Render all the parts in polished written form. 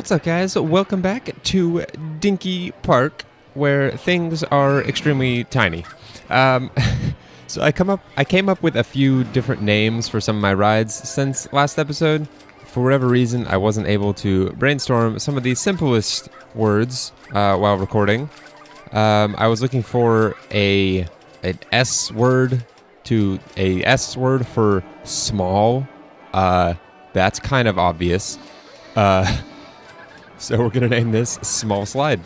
What's up, guys? Welcome back to Dinky Park, where things are extremely tiny. So I came up with a few different names for some of my rides since last episode. For whatever reason, I wasn't able to brainstorm some of the simplest words while recording. I was looking for an S word to a S word for small. That's kind of obvious. So we're gonna name this Small Slide.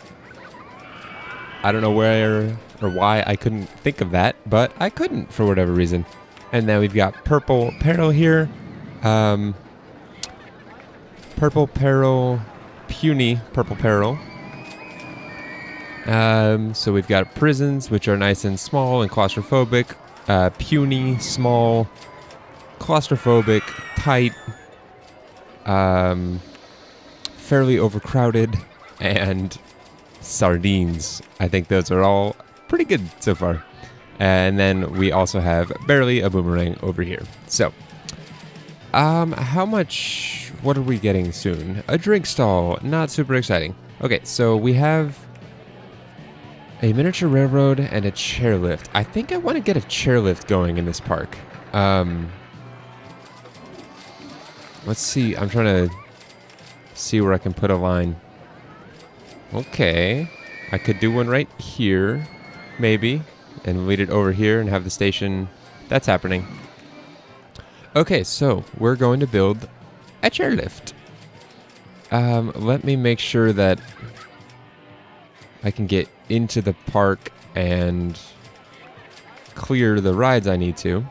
I don't know where or why I couldn't think of that, but I couldn't for whatever reason. And then we've got Purple Peril here. Purple Peril, Puny Purple Peril. So we've got prisons, which are nice and small and claustrophobic. Puny, small, claustrophobic, tight, fairly overcrowded, and sardines. I think those are all pretty good so far. And then we also have barely a boomerang over here. So, how much, what are we getting soon? A drink stall, not super exciting. Okay, so we have a miniature railroad and a chairlift. I think I want to get a chairlift going in this park. Let's see, I'm trying to see where I can put a line. Okay, I could do one right here, maybe, and lead it over here and have the station. That's happening. Okay, so we're going to build a chairlift. Let me make sure that I can get into the park and clear the rides I need to.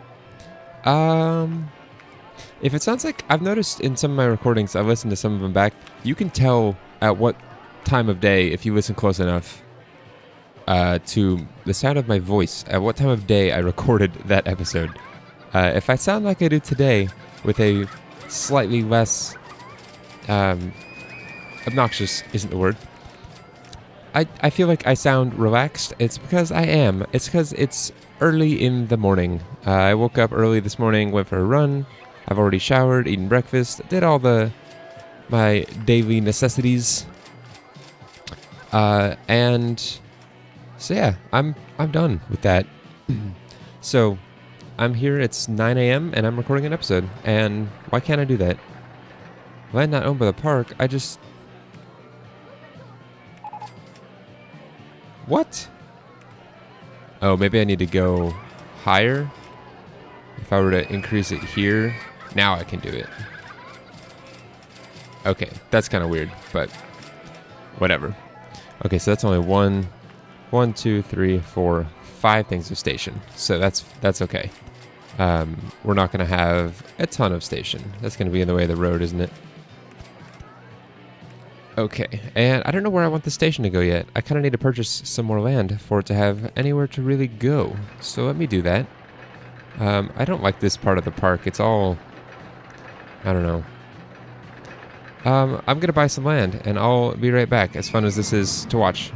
If it sounds like, I've noticed in some of my recordings, I've listened to some of them back, you can tell at what time of day, if you listen close enough to the sound of my voice, at what time of day I recorded that episode. If I sound like I do today, with a slightly less, obnoxious isn't the word, I feel like I sound relaxed. It's because I am. It's because it's early in the morning. I woke up early this morning, went for a run. I've already showered, eaten breakfast, did all my daily necessities, and so yeah, I'm done with that. So I'm here. It's 9 a.m. and I'm recording an episode. And why can't I do that? Land not owned by the park. I just what? Oh, maybe I need to go higher. If I were to increase it here. Now I can do it. Okay, that's kind of weird, but whatever. Okay, so that's only one, two, three, four, 5 things of station. So that's okay. We're not going to have a ton of station. That's going to be in the way of the road, isn't it? Okay, and I don't know where I want the station to go yet. I kind of need to purchase some more land for it to have anywhere to really go. So let me do that. I don't like this part of the park. It's all, I don't know. I'm going to buy some land, and I'll be right back, as fun as this is to watch.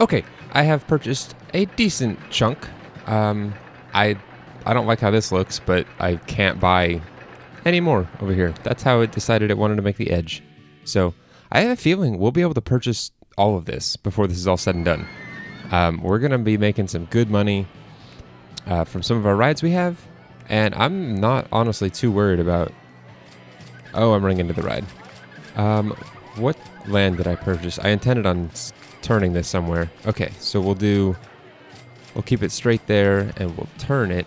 Okay, I have purchased a decent chunk. I don't like how this looks, but I can't buy any more over here. That's how it decided it wanted to make the edge. So I have a feeling we'll be able to purchase all of this before this is all said and done. We're going to be making some good money from some of our rides we have, and I'm not honestly too worried about... Oh, I'm running into the ride. What land did I purchase? I intended on turning this somewhere. Okay, so we'll keep it straight there, and we'll turn it,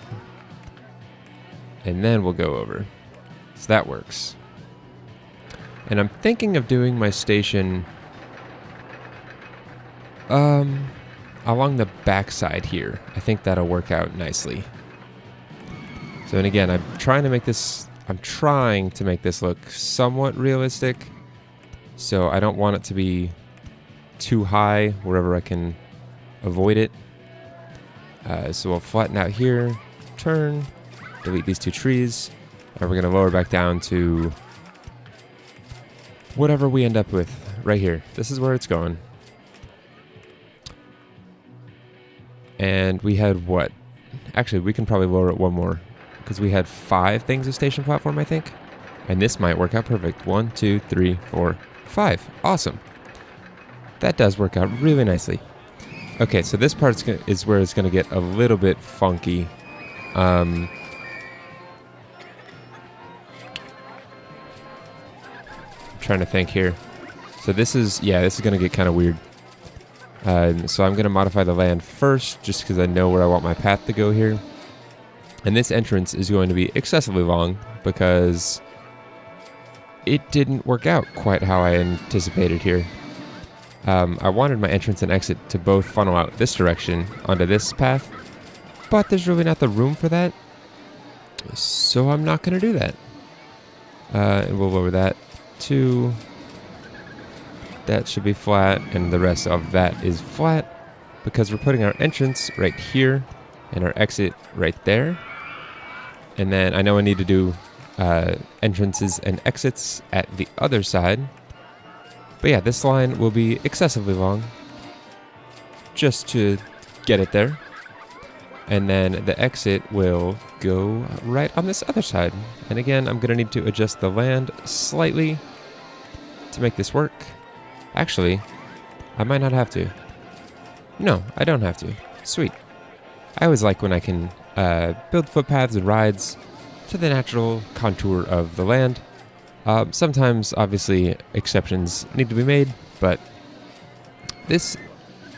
and then we'll go over. So that works. And I'm thinking of doing my station along the backside here. I think that'll work out nicely. So, and again, I'm trying to make this look somewhat realistic. So I don't want it to be too high wherever I can avoid it. So we'll flatten out here, turn, delete these 2 trees, and we're going to lower back down to whatever we end up with right here. This is where it's going. And we had what? Actually, we can probably lower it one more, because we had 5 things of station platform, I think. And this might work out perfect. 1, 2, 3, 4, 5. Awesome. That does work out really nicely. Okay, so this part is where it's going to get a little bit funky. I'm trying to think here. So this is going to get kind of weird. So I'm going to modify the land first, just because I know where I want my path to go here. And this entrance is going to be excessively long, because it didn't work out quite how I anticipated here. I wanted my entrance and exit to both funnel out this direction onto this path, but there's really not the room for that, so I'm not going to do that. And we'll lower that to... That should be flat, and the rest of that is flat, because we're putting our entrance right here, and our exit right there. And then I know I need to do entrances and exits at the other side. But yeah, this line will be excessively long, just to get it there. And then the exit will go right on this other side. And again, I'm going to need to adjust the land slightly to make this work. Actually, I might not have to. No, I don't have to. Sweet. I always like when I can build footpaths and rides to the natural contour of the land. Sometimes, obviously, exceptions need to be made, but this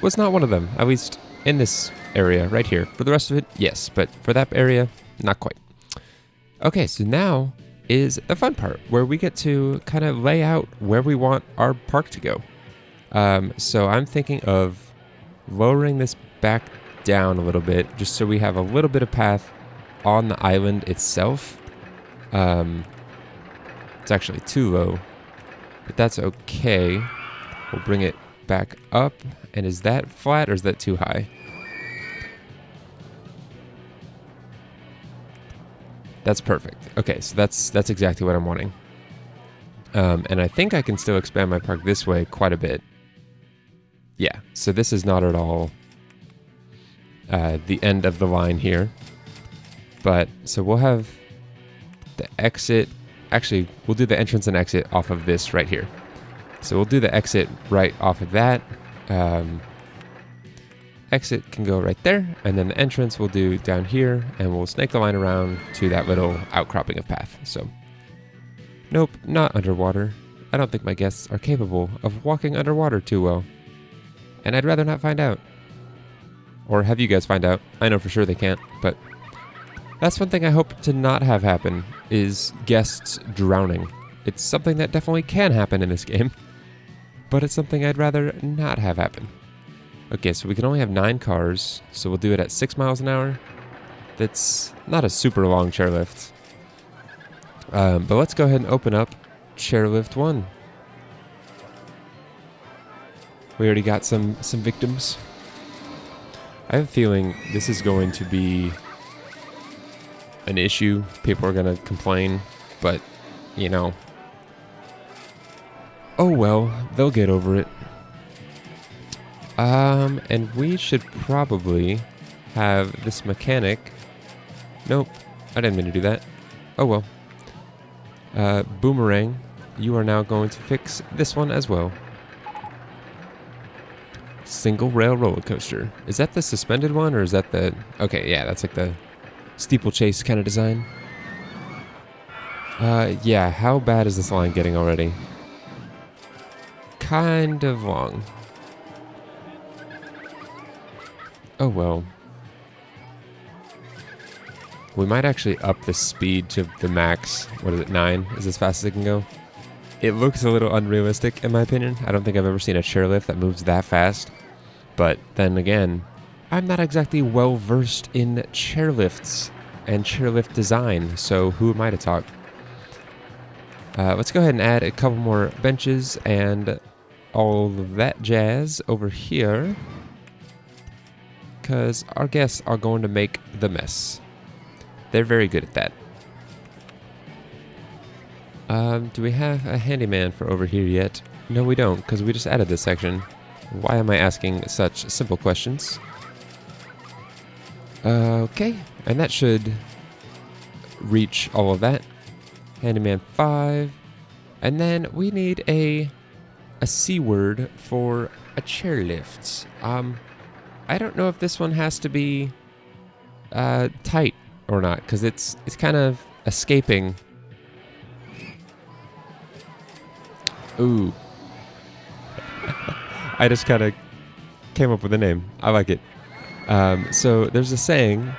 was not one of them, at least in this area right here. For the rest of it, yes, but for that area, not quite. Okay, so now is the fun part, where we get to kind of lay out where we want our park to go. So I'm thinking of lowering this back down a little bit, just so we have a little bit of path on the island itself. It's actually too low, but that's okay. We'll bring it back up. And is that flat or is that too high? That's perfect. Okay, so that's exactly what I'm wanting. And I think I can still expand my park this way quite a bit. Yeah, so this is not at all the end of the line here. But, so we'll have the exit. Actually, we'll do the entrance and exit off of this right here. So we'll do the exit right off of that. Exit can go right there, and then the entrance we'll do down here, and we'll snake the line around to that little outcropping of path. So, nope, not underwater. I don't think my guests are capable of walking underwater too well. And I'd rather not find out. Or have you guys find out. I know for sure they can't, but that's one thing I hope to not have happen, is guests drowning. It's something that definitely can happen in this game, but it's something I'd rather not have happen. Okay, so we can only have 9 cars, so we'll do it at 6 miles an hour. That's not a super long chairlift. But let's go ahead and open up Chairlift 1. We already got some victims. I have a feeling this is going to be an issue. People are going to complain, but, you know. Oh well, they'll get over it. And we should probably have this mechanic. Nope, I didn't mean to do that. Oh well. Boomerang, you are now going to fix this one as well. Single rail roller coaster. Is that the suspended one, or is that the... Okay, yeah, that's like the steeplechase kind of design. Yeah, how bad is this line getting already? Kind of long. Oh well. We might actually up the speed to the max. What is it, 9? Is as fast as it can go? It looks a little unrealistic in my opinion. I don't think I've ever seen a chairlift that moves that fast. But then again, I'm not exactly well versed in chairlifts and chairlift design, so who am I to talk? Let's go ahead and add a couple more benches and all of that jazz over here, because our guests are going to make the mess. They're very good at that. Do we have a handyman for over here yet? No, we don't, because we just added this section. Why am I asking such simple questions? Okay, and that should reach all of that. Handyman 5. And then we need a C word for a chairlift. I don't know if this one has to be tight or not, because it's kind of escaping. Ooh. I just kind of came up with a name. I like it. So there's a saying,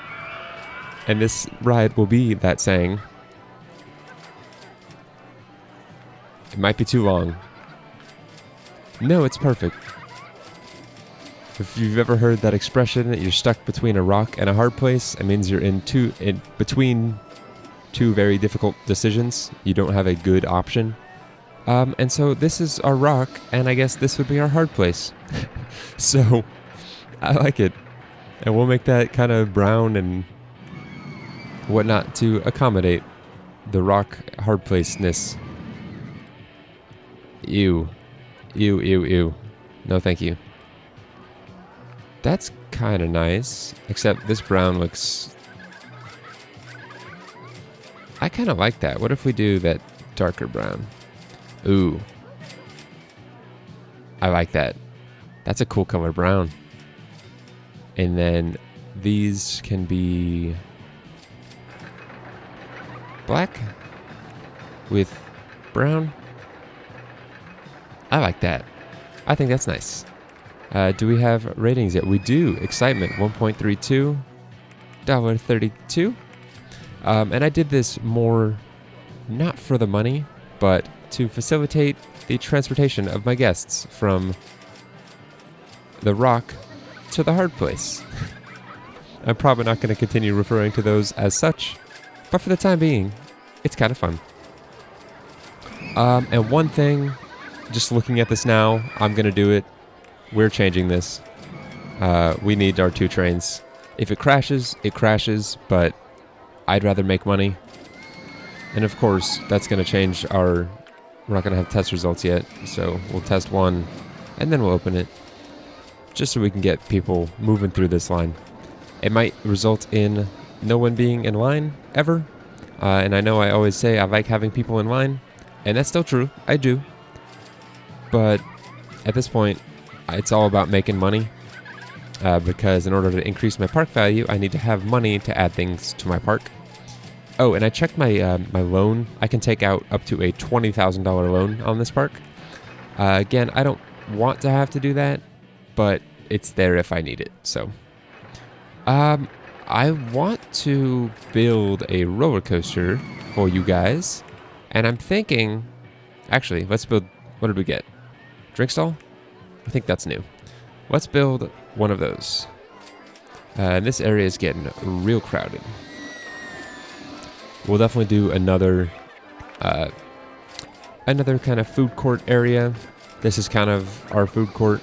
and this ride will be that saying. It might be too long. No, it's perfect. If you've ever heard that expression that you're stuck between a rock and a hard place, it means you're in between two very difficult decisions. You don't have a good option. And so this is our rock, and I guess this would be our hard place. So I like it. And we'll make that kind of brown and whatnot to accommodate the rock hard place-ness. Ew. Ew, ew, ew. No, thank you. That's kind of nice, except this brown looks... I kind of like that. What if we do that darker brown? Ooh. I like that. That's a cool color brown. And then these can be black with brown. I like that. I think that's nice. Do we have ratings yet? We do. Excitement 1.32, $1.32. And I did this more not for the money, but to facilitate the transportation of my guests from the rock to the hard place. I'm probably not going to continue referring to those as such, but for the time being, it's kind of fun. And one thing, just looking at this now, I'm going to do it. We're changing this. We need our 2 trains. If it crashes, it crashes, but I'd rather make money. And of course, that's going to change our... We're not going to have test results yet, so we'll test one, and then we'll open it. Just so we can get people moving through this line. It might result in no one being in line, ever. And I know I always say I like having people in line, and that's still true. I do. But at this point, it's all about making money. Because in order to increase my park value, I need to have money to add things to my park. Oh, and I checked my my loan. I can take out up to a $20,000 loan on this park. Again, I don't want to have to do that, but it's there if I need it. So, I want to build a roller coaster for you guys, and I'm thinking, actually, let's build. What did we get? Drink stall? I think that's new. Let's build one of those. And this area is getting real crowded. We'll definitely do another kind of food court area. This is kind of our food court.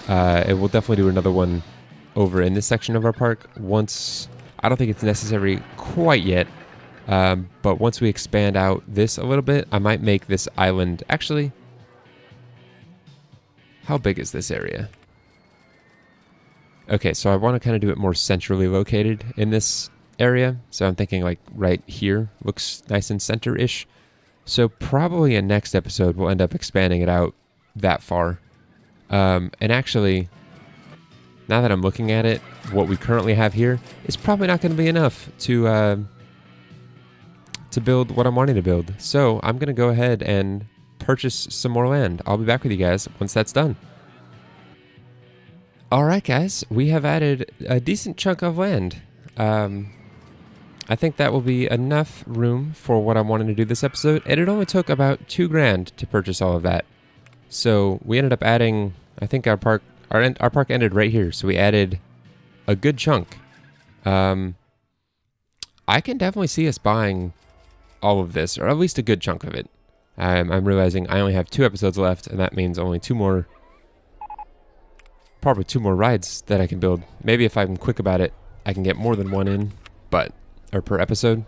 And we'll definitely do another one over in this section of our park once. I don't think it's necessary quite yet. But once we expand out this a little bit, I might make this island. Actually, how big is this area? Okay, so I want to kind of do it more centrally located in this area. So I'm thinking like right here looks nice and center-ish. So probably in next episode, we'll end up expanding it out that far. And actually, now that I'm looking at it, what we currently have here is probably not going to be enough to build what I'm wanting to build. So I'm going to go ahead and purchase some more land. I'll be back with you guys once that's done. Alright guys, we have added a decent chunk of land. I think that will be enough room for what I'm wanting to do this episode, and it only took about $2 grand to purchase all of that. So we ended up adding, I think our park ended right here, so we added a good chunk. I can definitely see us buying all of this, or at least a good chunk of it. I'm realizing I only have 2 episodes left, and that means only 2 more, probably 2 more rides that I can build. Maybe if I'm quick about it, I can get more than 1 in, or per episode.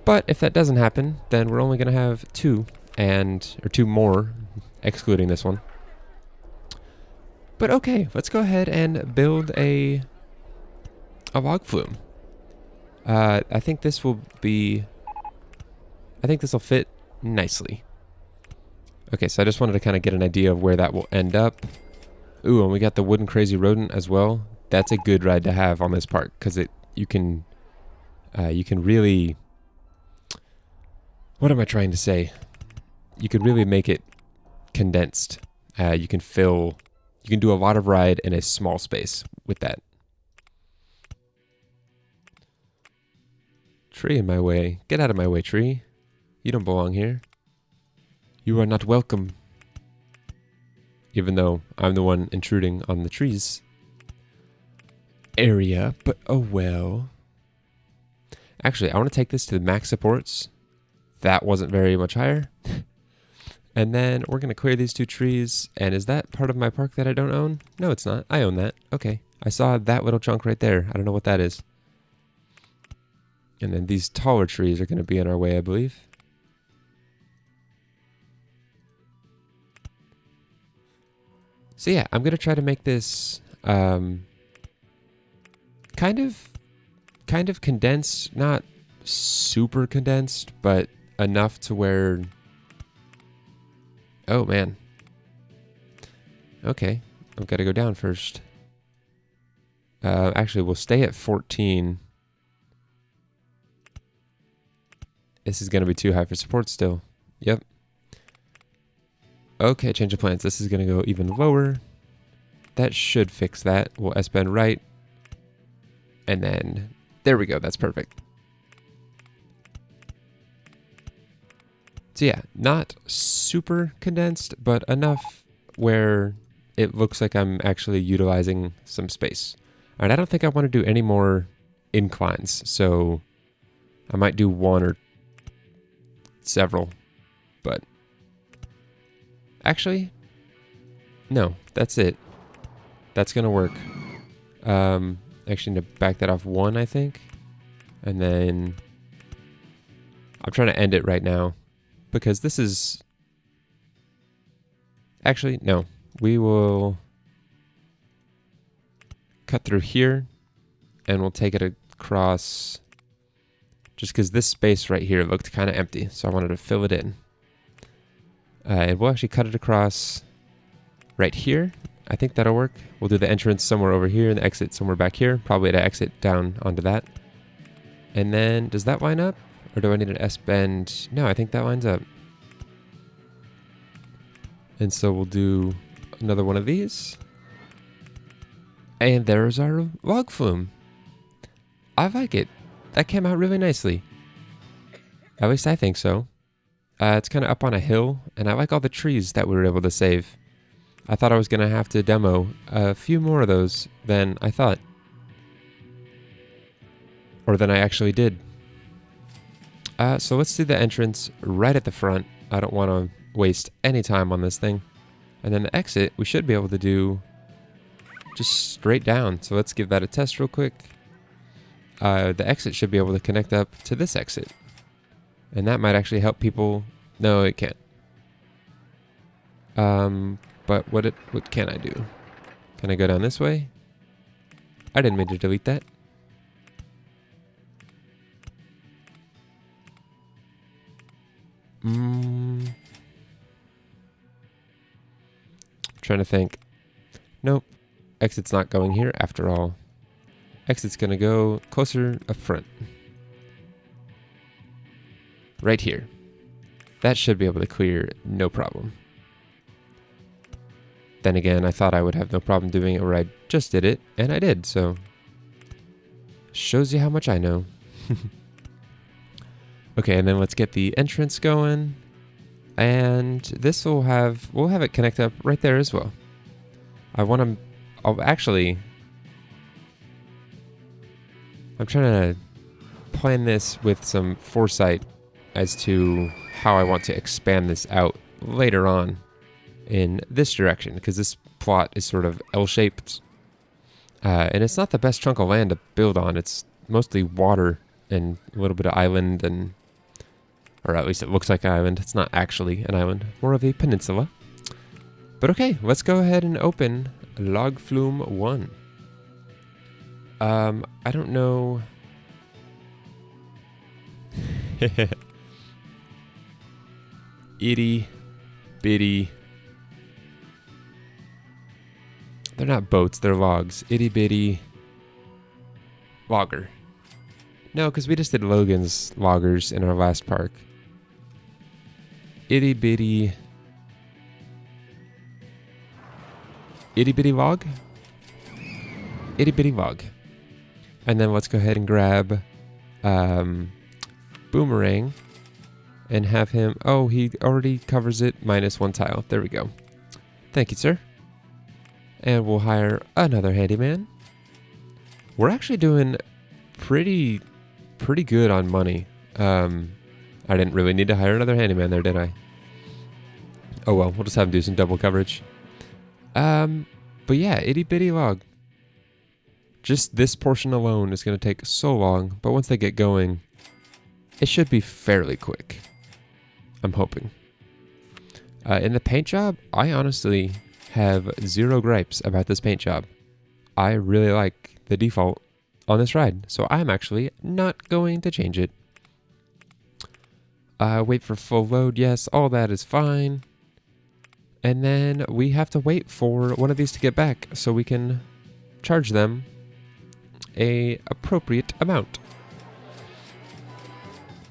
But if that doesn't happen, then we're only going to have 2, or 2 more, excluding this one. But okay, let's go ahead and build a log flume. I think this will be I think this will fit nicely. Okay, so I just wanted to kind of get an idea of where that will end up. Ooh, and we got the wooden crazy rodent as well. That's a good ride to have on this park because you can really, what am I trying to say? You can really make it condensed. You can do a lot of ride in a small space with that. Tree in my way. Get out of my way, tree. You don't belong here. You are not welcome. Even though I'm the one intruding on the trees area, but oh well. Actually, I want to take this to the max supports. That wasn't very much higher. And then we're going to clear these 2 trees. And is that part of my park that I don't own? No, it's not. I own that. Okay. I saw that little chunk right there. I don't know what that is. And then these taller trees are going to be in our way, I believe. So yeah, I'm going to try to make this kind of condensed, not super condensed, but enough to where... Oh man. Okay, I've got to go down first. Actually, we'll stay at 14. This is going to be too high for support still. Yep. Okay, change of plans. This is going to go even lower. That should fix that. We'll S-bend right. And then, there we go. That's perfect. So yeah, not super condensed, but enough where it looks like I'm actually utilizing some space. All right, I don't think I want to do any more inclines, so I might do one or several, but actually, no, that's it. That's gonna work. Actually, to back that off 1, I think, and then I'm trying to end it right now because this is actually no. We will cut through here, and we'll take it across. Just because this space right here looked kind of empty, so I wanted to fill it in. And we'll actually cut it across right here. I think that'll work. We'll do the entrance somewhere over here and the exit somewhere back here. Probably to exit down onto that. And then, does that line up? Or do I need an S-bend? No, I think that lines up. And so we'll do another one of these. And there's our log flume. I like it. That came out really nicely. At least I think so. It's kind of up on a hill, and I like all the trees that we were able to save. I thought I was going to have to demo a few more of those than I thought. Or than I actually did. So let's do the entrance right at the front. I don't want to waste any time on this thing. And then the exit, we should be able to do just straight down. So let's give that a test real quick. The exit should be able to connect up to this exit. And that might actually help people. No, it can't. But what can I do? Can I go down this way? I didn't mean to delete that. Trying to think. Nope. Exit's not going here after all. Exit's gonna go closer up front. Right here. That should be able to clear no problem. Then again, I thought I would have no problem doing it where I just did it, and I did, so shows you how much I know. Okay, and then let's get the entrance going. And this we'll have it connect up right there as well. I'm trying to plan this with some foresight as to how I want to expand this out later on in this direction, because this plot is sort of L-shaped. And it's not the best chunk of land to build on. It's mostly water and a little bit of island, or at least it looks like an island. It's not actually an island, more of a peninsula. But okay, let's go ahead and open Log Flume 1. I don't know. itty bitty. They're not boats, they're logs. Itty bitty logger. No, because we just did Logan's loggers in our last park. Itty bitty. Itty bitty log? Itty bitty log. And then let's go ahead and grab Boomerang and have him. Oh, he already covers it -1 tile. There we go. Thank you, sir. And we'll hire another handyman. We're actually doing pretty good on money. I didn't really need to hire another handyman there, did I? Oh well, we'll just have him do some double coverage. But yeah, itty bitty log. Just this portion alone is going to take so long, but once they get going, it should be fairly quick. I'm hoping. In the paint job, I honestly have 0 gripes about this paint job. I really like the default on this ride, so I'm actually not going to change it. Wait for full load, yes, all that is fine. And then we have to wait for one of these to get back so we can charge them a appropriate amount.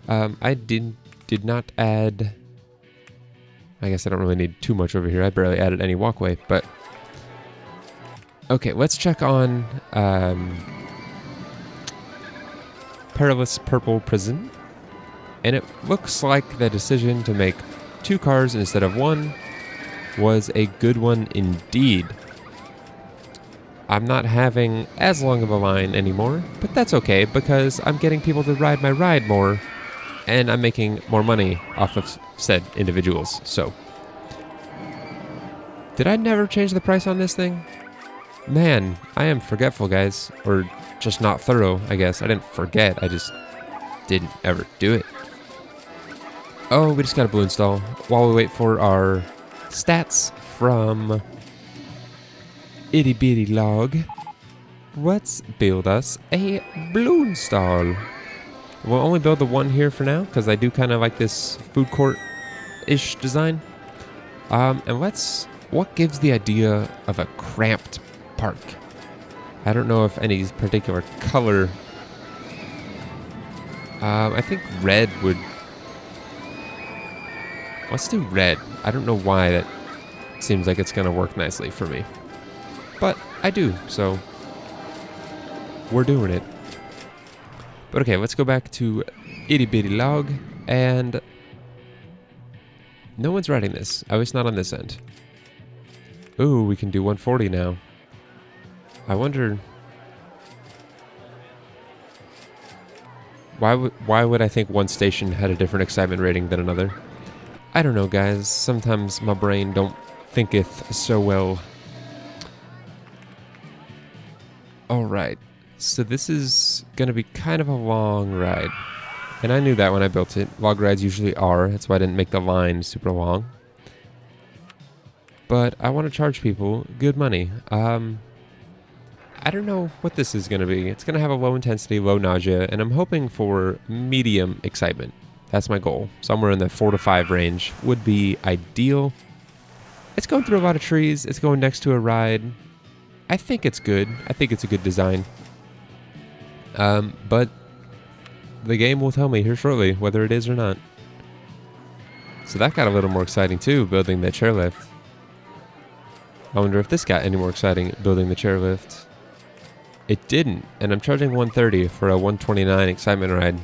I did not add. I guess I don't really need too much over here. I barely added any walkway, but okay. Let's check on Perilous Purple Prison, and it looks like the decision to make 2 cars instead of 1 was a good one indeed. I'm not having as long of a line anymore, but that's okay because I'm getting people to ride my ride more and I'm making more money off of said individuals. So, did I never change the price on this thing? Man, I am forgetful, guys, or just not thorough, I guess. I didn't forget, I just didn't ever do it. Oh, we just got a balloon stall while we wait for our stats from Itty Bitty Log. Let's build us a balloon stall. We'll only build the one here for now because I do kind of like this food court-ish design. And what gives the idea of a cramped park? I don't know if any particular color. I think red would. Let's do red. I don't know why that seems like it's going to work nicely for me. But I do, so we're doing it. But okay, let's go back to Itty Bitty Log, and no one's riding this. Oh, it's not on this end. Ooh, we can do 140 now. I wonder why would I think one station had a different excitement rating than another? I don't know, guys. Sometimes my brain don't thinketh so well. Alright, so this is going to be kind of a long ride. And I knew that when I built it. Log rides usually are, that's why I didn't make the line super long. But I want to charge people good money. I don't know what this is going to be. It's going to have a low intensity, low nausea, and I'm hoping for medium excitement. That's my goal. Somewhere in the 4 to 5 range would be ideal. It's going through a lot of trees. It's going next to a ride. I think it's good. I think it's a good design. But the game will tell me here shortly whether it is or not. So that got a little more exciting too, building the chairlift. I wonder if this got any more exciting, building the chairlift. It didn't, and I'm charging $130 for a $129 excitement ride,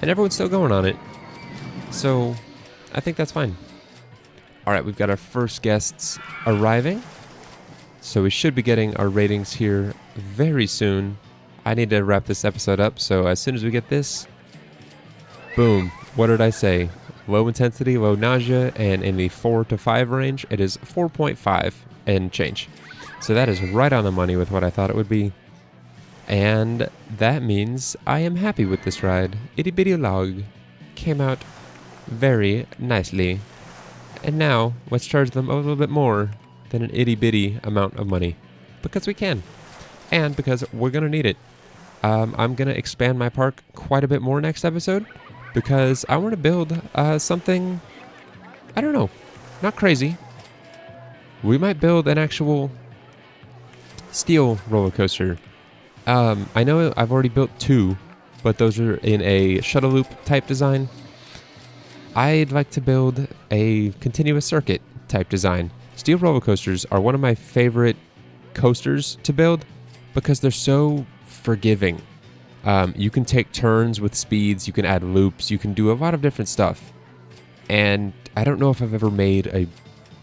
and everyone's still going on it. So I think that's fine. Alright, we've got our first guests arriving. So we should be getting our ratings here very soon. I need to wrap this episode up, so as soon as we get this, boom, what did I say? Low intensity, low nausea, and in the 4 to 5 range, it is 4.5 and change. So that is right on the money with what I thought it would be. And that means I am happy with this ride. Itty Bitty Log came out very nicely. And now, let's charge them a little bit more than an itty bitty amount of money. Because we can. And because we're going to need it. I'm going to expand my park quite a bit more next episode. Because I want to build something I don't know, not crazy. We might build an actual steel roller coaster. I know I've already built 2, but those are in a shuttle loop type design. I'd like to build a continuous circuit type design. Steel roller coasters are one of my favorite coasters to build because they're so forgiving. You can take turns with speeds, you can add loops, you can do a lot of different stuff. And I don't know if I've ever made a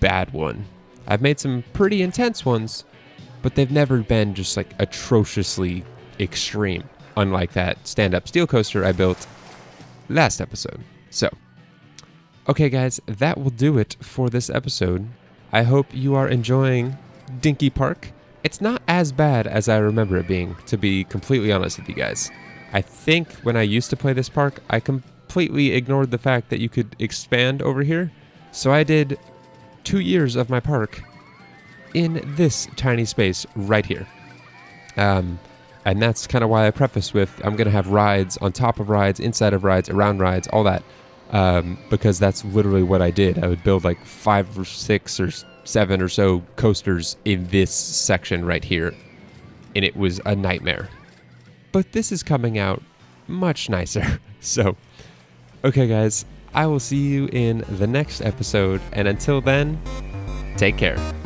bad one. I've made some pretty intense ones, but they've never been just like atrociously extreme, unlike that stand-up steel coaster I built last episode. So, okay guys, that will do it for this episode. I hope you are enjoying Dinky Park. It's not as bad as I remember it being, to be completely honest with you guys. I think when I used to play this park, I completely ignored the fact that you could expand over here. So I did 2 years of my park in this tiny space right here. And that's kind of why I preface with, I'm going to have rides on top of rides, inside of rides, around rides, all that. Because that's literally what I did. I would build like 5 or 6 or 7 or so coasters in this section right here. And it was a nightmare. But this is coming out much nicer. So, okay guys, I will see you in the next episode. And until then, take care.